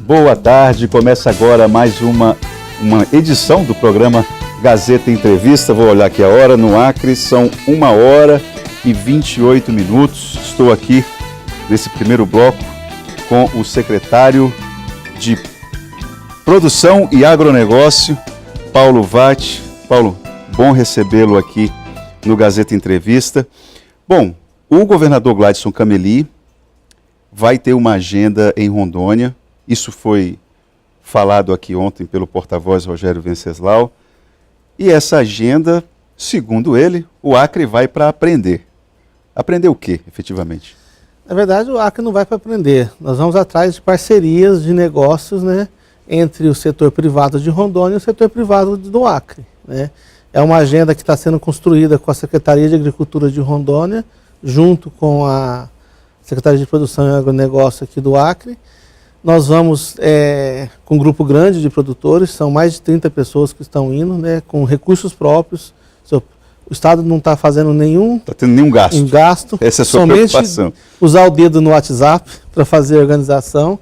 Boa tarde, começa agora mais uma edição do programa Gazeta Entrevista. Vou olhar aqui a hora, no Acre são 1h28. Estou aqui nesse primeiro bloco com o secretário de Produção e Agronegócio, Paulo Vatti. Paulo, bom recebê-lo aqui no Gazeta Entrevista. Bom, o governador Gladson Cameli vai ter uma agenda em Rondônia. Isso foi falado aqui ontem pelo porta-voz Rogério Venceslau. E essa agenda, segundo ele, o Acre vai para aprender. Aprender o quê, efetivamente? Na verdade, o Acre não vai para aprender. Nós vamos atrás de parcerias de negócios, né, entre o setor privado de Rondônia e o setor privado do Acre, né? É uma agenda que está sendo construída com a Secretaria de Agricultura de Rondônia, junto com a Secretaria de Produção e Agronegócio aqui do Acre. Nós vamos com um grupo grande de produtores, são mais de 30 pessoas que estão indo, né, com recursos próprios. O Estado não está fazendo nenhum... Está tendo nenhum gasto. Essa é a sua preocupação. Usar o dedo no WhatsApp para fazer a organização.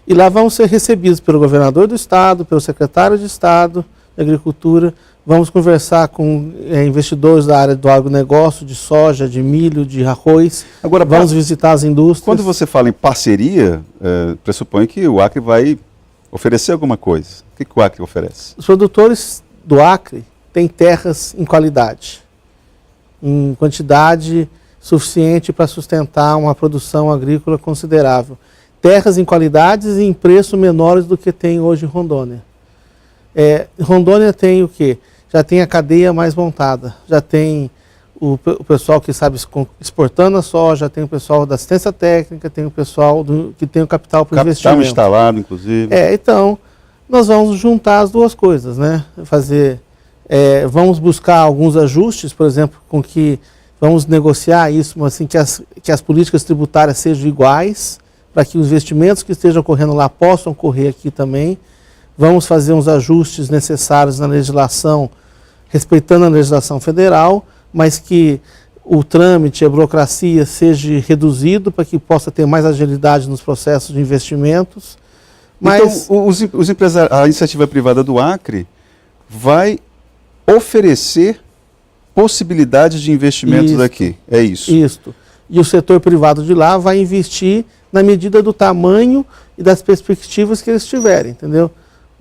E lá vamos ser recebidos pelo governador do Estado, pelo secretário de Estado de Agricultura. Vamos conversar com investidores da área do agronegócio, de soja, de milho, de arroz. Agora, vamos visitar as indústrias. Quando você fala em parceria, pressupõe que o Acre vai oferecer alguma coisa. O que o Acre oferece? Os produtores do Acre têm terras em qualidade, em quantidade suficiente para sustentar uma produção agrícola considerável. Terras em qualidades e em preço menores do que tem hoje em Rondônia. Rondônia tem o quê? Já tem a cadeia mais montada, já tem o pessoal que sabe exportando a soja, tem o pessoal da assistência técnica, tem o pessoal que tem o capital para o investimento. Capital instalado, inclusive. Então, nós vamos juntar as duas coisas, né? Vamos buscar alguns ajustes, por exemplo, com que vamos negociar isso, assim, que as políticas tributárias sejam iguais, para que os investimentos que estejam ocorrendo lá possam ocorrer aqui também. Vamos fazer uns ajustes necessários na legislação, respeitando a legislação federal, mas que o trâmite, a burocracia seja reduzido para que possa ter mais agilidade nos processos de investimentos. Mas... Então, os empresários, a iniciativa privada do Acre vai oferecer possibilidades de investimentos aqui, é isso? Isso. E o setor privado de lá vai investir na medida do tamanho e das perspectivas que eles tiverem, entendeu?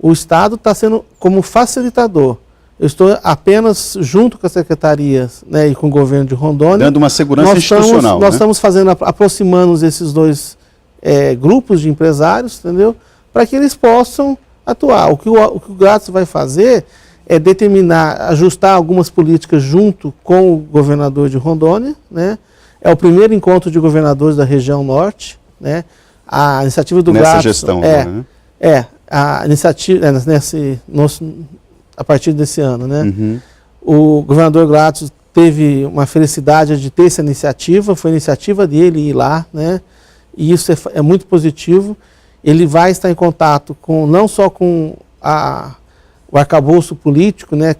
O Estado está sendo como facilitador. Eu estou apenas junto com as secretarias, né, e com o governo de Rondônia. Dando uma segurança institucional. Nós estamos fazendo, aproximando esses dois grupos de empresários, entendeu? Para que eles possam atuar. O que o Gladson vai fazer é determinar, ajustar algumas políticas junto com o governador de Rondônia, né? É o primeiro encontro de governadores da região norte, né? A iniciativa do Gladson... Nessa gestão, né? A iniciativa, a partir desse ano, né? Uhum. O governador Gladson teve uma felicidade de ter essa iniciativa, foi iniciativa dele ir lá, né? E isso é muito positivo. Ele vai estar em contato não só com o arcabouço político, né,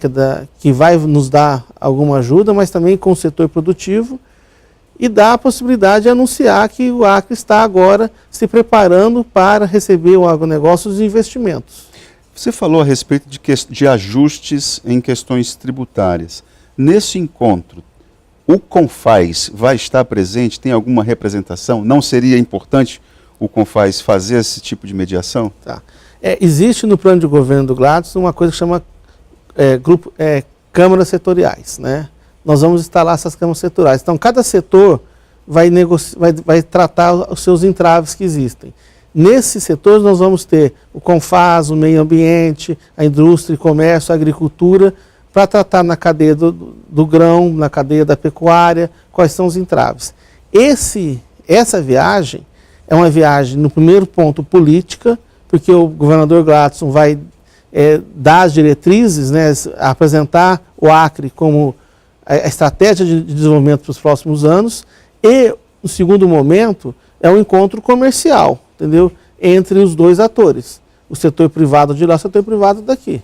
que vai nos dar alguma ajuda, mas também com o setor produtivo, e dá a possibilidade de anunciar que o Acre está agora se preparando para receber o agronegócio dos investimentos. Você falou a respeito de ajustes em questões tributárias. Nesse encontro, o CONFAZ vai estar presente? Tem alguma representação? Não seria importante o CONFAZ fazer esse tipo de mediação? Tá. Existe no plano de governo do Gladson uma coisa que chama câmaras setoriais, né? Nós vamos instalar essas câmaras setoriais. Então, cada setor vai tratar os seus entraves que existem. Nesses setores, nós vamos ter o CONFAZ, o meio ambiente, a indústria e comércio, a agricultura, para tratar na cadeia do grão, na cadeia da pecuária, quais são os entraves. Essa viagem é uma viagem, no primeiro ponto, política, porque o governador Gladson vai dar as diretrizes, né, apresentar o Acre como a estratégia de desenvolvimento para os próximos anos, e, no segundo momento, é um encontro comercial, entendeu? Entre os dois atores, o setor privado de lá e o setor privado daqui.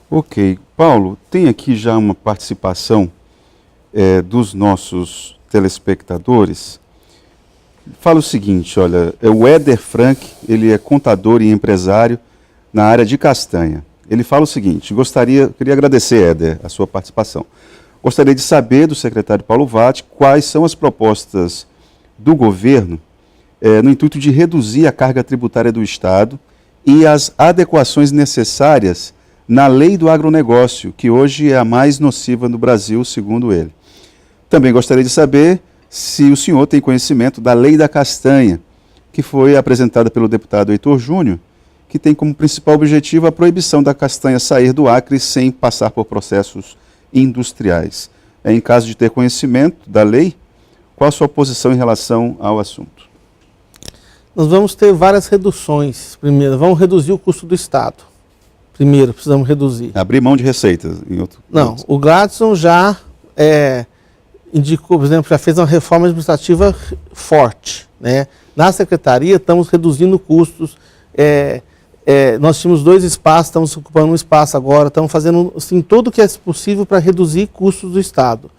Ok. Paulo, tem aqui já uma participação dos nossos telespectadores. fala o seguinte, olha, o Éder Frank, ele é contador e empresário na área de castanha. Ele fala o seguinte, queria agradecer, Éder, a sua participação. Gostaria de saber do secretário Paulo Vatti quais são as propostas do governo no intuito de reduzir a carga tributária do Estado e as adequações necessárias na lei do agronegócio, que hoje é a mais nociva no Brasil, segundo ele. Também gostaria de saber se o senhor tem conhecimento da lei da castanha, que foi apresentada pelo deputado Heitor Júnior, que tem como principal objetivo a proibição da castanha sair do Acre sem passar por processos industriais. Em caso de ter conhecimento da lei, qual a sua posição em relação ao assunto? Nós vamos ter várias reduções. Primeiro, vamos reduzir o custo do Estado. Primeiro, precisamos reduzir. Abrir mão de receitas. Não, o Gladson já indicou, por exemplo, já fez uma reforma administrativa forte, né? Na secretaria estamos reduzindo custos. Nós tínhamos 2 espaços, estamos ocupando um espaço agora, estamos fazendo assim, tudo o que é possível para reduzir custos do Estado.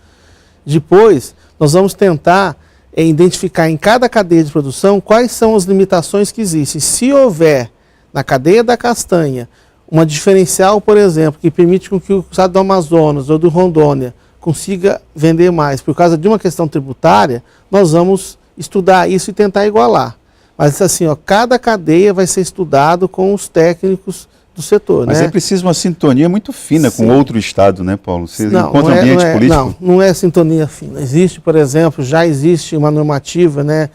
Depois, nós vamos tentar identificar em cada cadeia de produção quais são as limitações que existem. Se houver na cadeia da castanha uma diferencial, por exemplo, que permite com que o estado do Amazonas ou do Rondônia consiga vender mais por causa de uma questão tributária, nós vamos estudar isso e tentar igualar. Mas assim, cada cadeia vai ser estudado com os técnicos do setor. Mas né? é preciso uma sintonia muito fina Sim. com outro estado, né, Paulo? Você não encontra ambiente político? Não é sintonia fina. Existe, por exemplo, já existe uma normativa, né,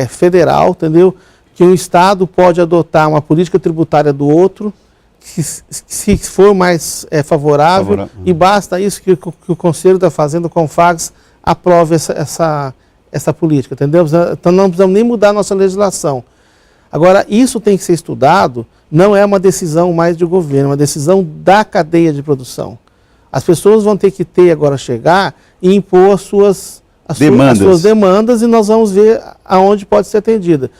federal, entendeu? Que um estado pode adotar uma política tributária do outro, se for mais favorável, e basta isso que o Conselho da Fazenda, o CONFAGS, aprove essa política, entendeu? Então não precisamos nem mudar a nossa legislação. Agora, isso tem que ser estudado, não é uma decisão mais de governo, é uma decisão da cadeia de produção. As pessoas vão ter que chegar e impor as suas demandas, e nós vamos ver aonde pode ser atendida.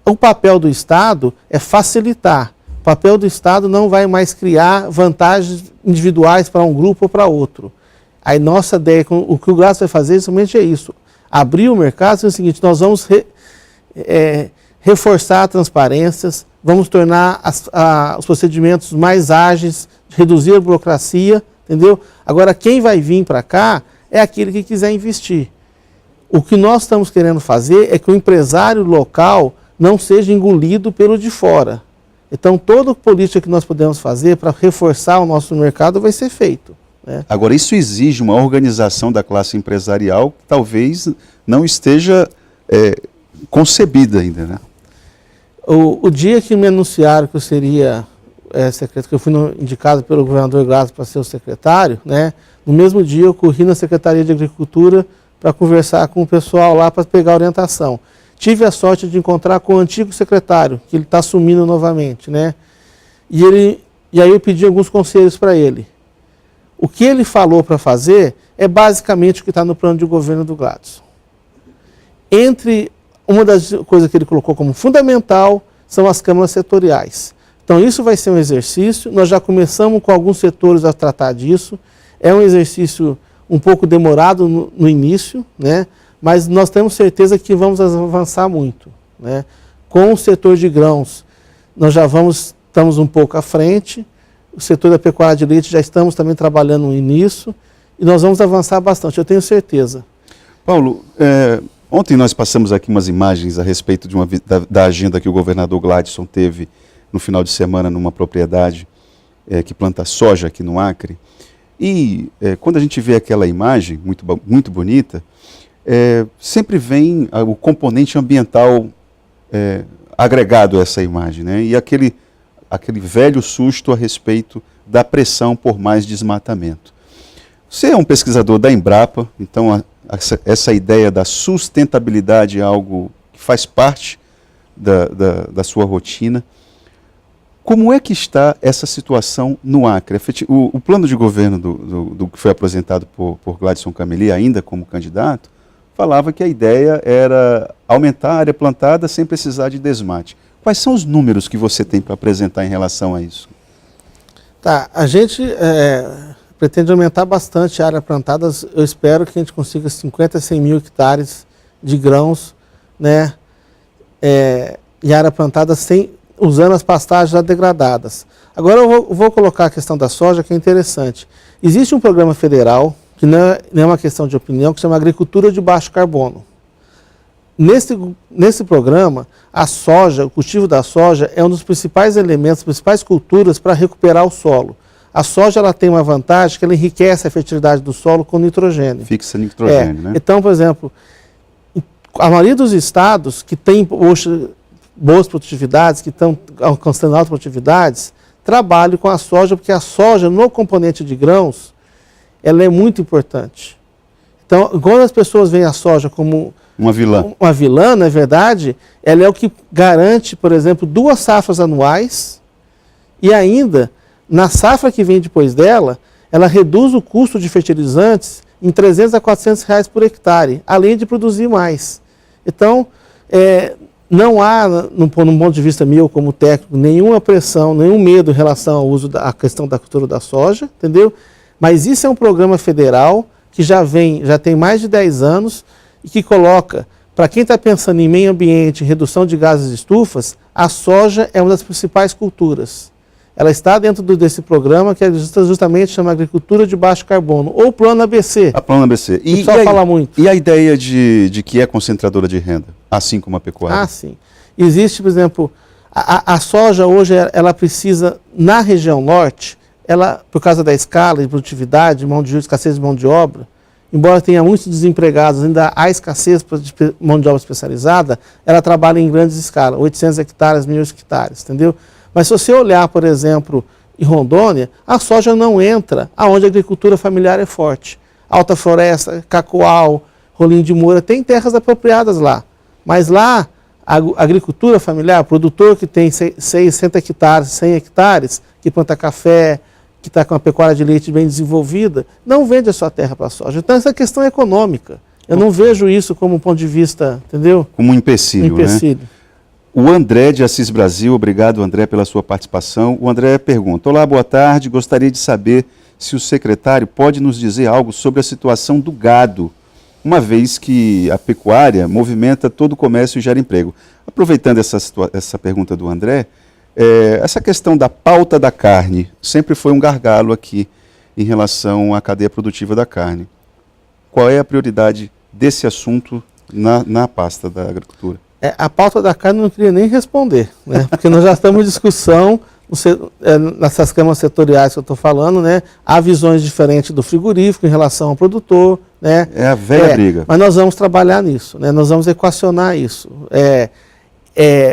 O papel do Estado é facilitar. O papel do Estado não vai mais criar vantagens individuais para um grupo ou para outro. Aí nossa ideia, o que o Gladson vai fazer somente é isso. Abrir o mercado é o seguinte, nós vamos reforçar transparências, vamos tornar os procedimentos mais ágeis, reduzir a burocracia, entendeu? Agora, quem vai vir para cá é aquele que quiser investir. O que nós estamos querendo fazer é que o empresário local não seja engolido pelo de fora. Então, toda política que nós podemos fazer para reforçar o nosso mercado vai ser feito. Né? Agora, isso exige uma organização da classe empresarial que talvez não esteja concebida ainda, né? O dia que me anunciaram que eu seria secretário, que eu fui indicado pelo governador Gladson para ser o secretário, né? No mesmo dia eu corri na Secretaria de Agricultura para conversar com o pessoal lá para pegar orientação. Tive a sorte de encontrar com o antigo secretário, que ele está assumindo novamente, né? E aí eu pedi alguns conselhos para ele. O que ele falou para fazer é basicamente o que está no plano de governo do Gladson. Uma das coisas que ele colocou como fundamental são as câmaras setoriais. Então isso vai ser um exercício, nós já começamos com alguns setores a tratar disso, é um exercício um pouco demorado no início, né? Mas nós temos certeza que vamos avançar muito. Né? Com o setor de grãos, nós já estamos um pouco à frente, o setor da pecuária de leite já estamos também trabalhando nisso, e nós vamos avançar bastante, eu tenho certeza. Paulo, ontem nós passamos aqui umas imagens a respeito da agenda que o governador Gladson teve no final de semana numa propriedade que planta soja aqui no Acre. E quando a gente vê aquela imagem, muito, muito bonita, sempre vem o componente ambiental agregado a essa imagem, né? E aquele velho susto a respeito da pressão por mais desmatamento. Você é um pesquisador da Embrapa, então essa ideia da sustentabilidade é algo que faz parte da sua rotina. Como é que está essa situação no Acre? O plano de governo do que foi apresentado por Gladson Cameli, ainda como candidato, falava que a ideia era aumentar a área plantada sem precisar de desmate. Quais são os números que você tem para apresentar em relação a isso? Tá, a gente pretende aumentar bastante a área plantada. Eu espero que a gente consiga 50 a 100 mil hectares de grãos né, em área plantada usando as pastagens já degradadas. Agora eu vou colocar a questão da soja, que é interessante. Existe um programa federal, que não é uma questão de opinião, que se chama Agricultura de Baixo Carbono. Nesse programa, a soja, o cultivo da soja é um dos principais elementos, principais culturas para recuperar o solo. A soja ela tem uma vantagem que ela enriquece a fertilidade do solo com nitrogênio. Fixa nitrogênio, né? Então, por exemplo, a maioria dos estados que têm boas produtividades, que estão alcançando altas produtividades, trabalham com a soja, porque a soja, no componente de grãos, ela é muito importante. Então, quando as pessoas veem a soja como uma vilã, na verdade, ela é o que garante, por exemplo, 2 safras anuais e ainda, na safra que vem depois dela, ela reduz o custo de fertilizantes em 300 a 400 reais por hectare, além de produzir mais. Então, não há, num ponto de vista meu como técnico, nenhuma pressão, nenhum medo em relação ao uso da questão da cultura da soja, entendeu? Mas isso é um programa federal que já tem mais de 10 anos e que coloca, para quem está pensando em meio ambiente, em redução de gases de estufas, a soja é uma das principais culturas. Ela está dentro desse programa que justamente chama Agricultura de Baixo Carbono, ou Plano ABC. A Plano ABC. E só fala muito. E a ideia de que é concentradora de renda, assim como a pecuária? Ah, sim. Existe, por exemplo, a soja hoje, ela precisa, na região norte, por causa da escala de produtividade, escassez de mão de obra, embora tenha muitos desempregados, ainda há escassez de mão de obra especializada, ela trabalha em grandes escalas, 800 hectares, 1.000 hectares, entendeu? Mas se você olhar, por exemplo, em Rondônia, a soja não entra aonde a agricultura familiar é forte. Alta Floresta, Cacoal, Rolim de Moura, tem terras apropriadas lá. Mas lá, a agricultura familiar, produtor que tem 60 hectares, 100 hectares, que planta café, que está com a pecuária de leite bem desenvolvida, não vende a sua terra para a soja. Então, essa questão é econômica. Eu não vejo isso como um ponto de vista, entendeu? Como um empecilho, né? O André de Assis Brasil, obrigado André pela sua participação. O André pergunta: olá, boa tarde, gostaria de saber se o secretário pode nos dizer algo sobre a situação do gado, uma vez que a pecuária movimenta todo o comércio e gera emprego. Aproveitando essa pergunta do André, essa questão da pauta da carne sempre foi um gargalo aqui em relação à cadeia produtiva da carne. Qual é a prioridade desse assunto na pasta da agricultura? A pauta da carne eu não queria nem responder, né? Porque nós já estamos em discussão nessas câmaras setoriais que eu estou falando, né? Há visões diferentes do frigorífico em relação ao produtor, né? É a velha briga. Mas nós vamos trabalhar nisso, né? Nós vamos equacionar isso.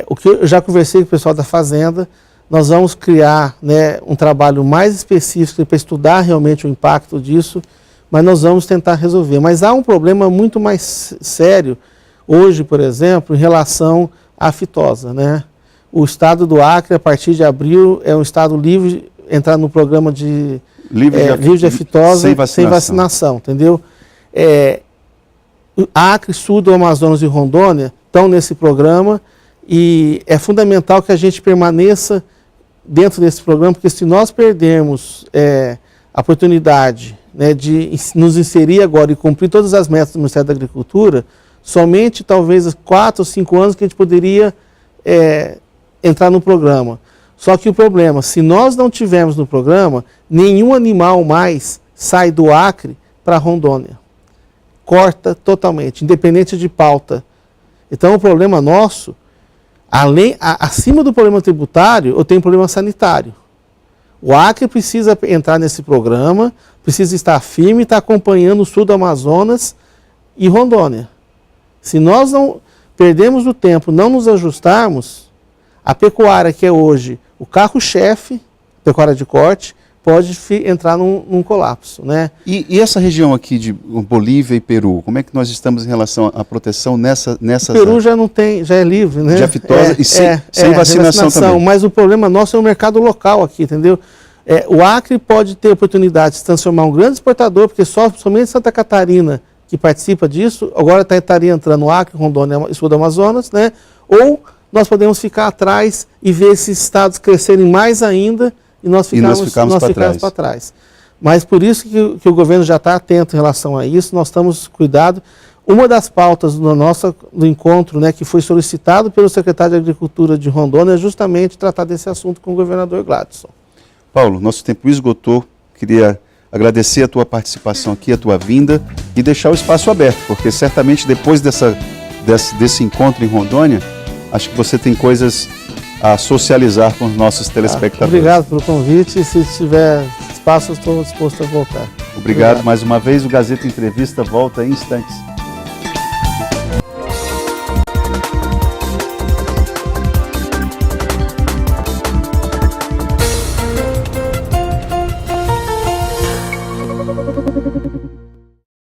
O que eu já conversei com o pessoal da Fazenda, nós vamos criar, né, um trabalho mais específico para estudar realmente o impacto disso, mas nós vamos tentar resolver. Mas há um problema muito mais sério hoje, por exemplo, em relação à fitosa, né? O estado do Acre, a partir de abril, é um estado livre, entrar no programa de livre de aftosa sem vacinação, entendeu? Acre, sul do Amazonas e Rondônia estão nesse programa e é fundamental que a gente permaneça dentro desse programa, porque se nós perdermos a oportunidade, né, de nos inserir agora e cumprir todas as metas do Ministério da Agricultura, somente talvez 4 ou 5 anos que a gente poderia entrar no programa. Só que o problema, se nós não tivermos no programa, nenhum animal mais sai do Acre para Rondônia. Corta totalmente, independente de pauta. Então o problema nosso, acima do problema tributário, eu tenho um problema sanitário. O Acre precisa entrar nesse programa, precisa estar firme e estar acompanhando o sul do Amazonas e Rondônia. Se nós não perdemos o tempo, não nos ajustarmos, a pecuária que é hoje o carro-chefe, pecuária de corte, pode entrar num colapso, né? E essa região aqui de Bolívia e Peru, como é que nós estamos em relação à proteção nessas Peru áreas? Já não tem, já é livre, né? De aftosa e sem vacinação também. Mas o problema nosso é o mercado local aqui, entendeu? O Acre pode ter oportunidade de se transformar um grande exportador, porque somente Santa Catarina que participa disso, agora estaria entrando o Acre, Rondônia e sul do Amazonas, né? Ou nós podemos ficar atrás e ver esses estados crescerem mais ainda e nós ficarmos para trás. Mas por isso que o governo já está atento em relação a isso, nós estamos cuidado. Uma das pautas do encontro, né, que foi solicitado pelo secretário de Agricultura de Rondônia, é justamente tratar desse assunto com o governador Gladson. Paulo, nosso tempo esgotou. Queria agradecer a tua participação aqui, a tua vinda e deixar o espaço aberto, porque certamente depois desse encontro em Rondônia, acho que você tem coisas a socializar com os nossos telespectadores. Obrigado pelo convite e se tiver espaço, eu estou disposto a voltar. Obrigado mais uma vez. O Gazeta Entrevista volta em instantes.